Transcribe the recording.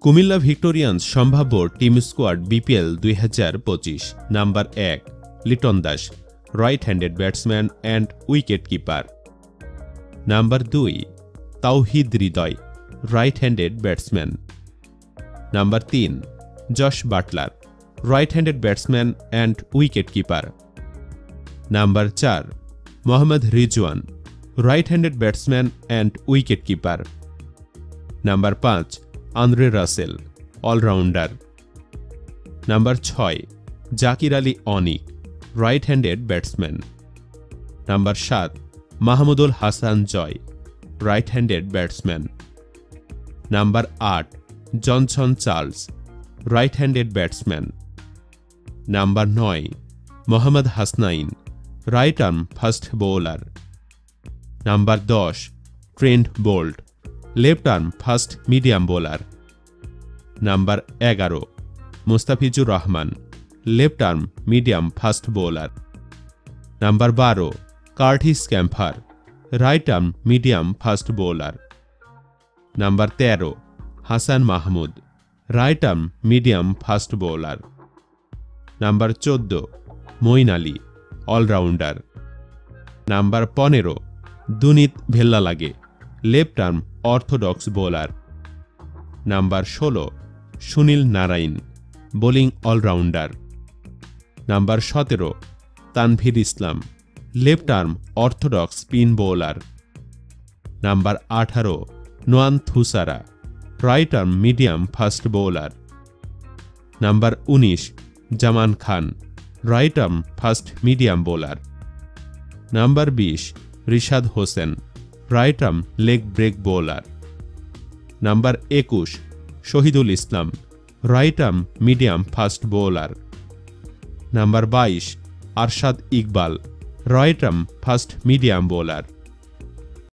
Comilla Victorians সম্ভাব্য team squad BPL 2025। Number 1 Liton Das, right handed batsman and wicket keeper. Number 2 Towhid Hridoy, right handed batsman. Number 3 Josh Buttler, right handed batsman and wicket keeper. Number 4 Mohammad Rizwan, right handed batsman and wicket keeper. Number 5 Andre Russell, allrounder. Number 6 Zakir Ali Anik, right handed batsman. Number 7 Mahmudul Hasan Joy, right handed batsman. Number 8 Johnson Charles, right handed batsman. Number 9 Mohammad Hasnain, right arm fast bowler. Number 10 Trent Boult, left arm fast medium bowler. Number 11 Mustafizur Rahman, left arm medium fast bowler. Number 12 Curtis Campher, right arm medium fast bowler. Number 13 Hasan Mahmud, right arm medium fast bowler. Number 14 Moeen Ali, all rounder. Number 15 Dunith Wellalage, left arm orthodox bowler. Number 16 Sunil Narine, bowling all rounder. Number 17 Tanvir Islam, left arm orthodox spin bowler. Number 18 Nuwan Thushara, right arm medium fast bowler. Number 19 Zaman Khan, right arm fast medium bowler. Number 20 Rishad Hossain, right arm leg break bowler. Number 21 Shahidul Islam, right arm medium fast bowler. Number 22 Arshad Iqbal, right arm fast medium bowler.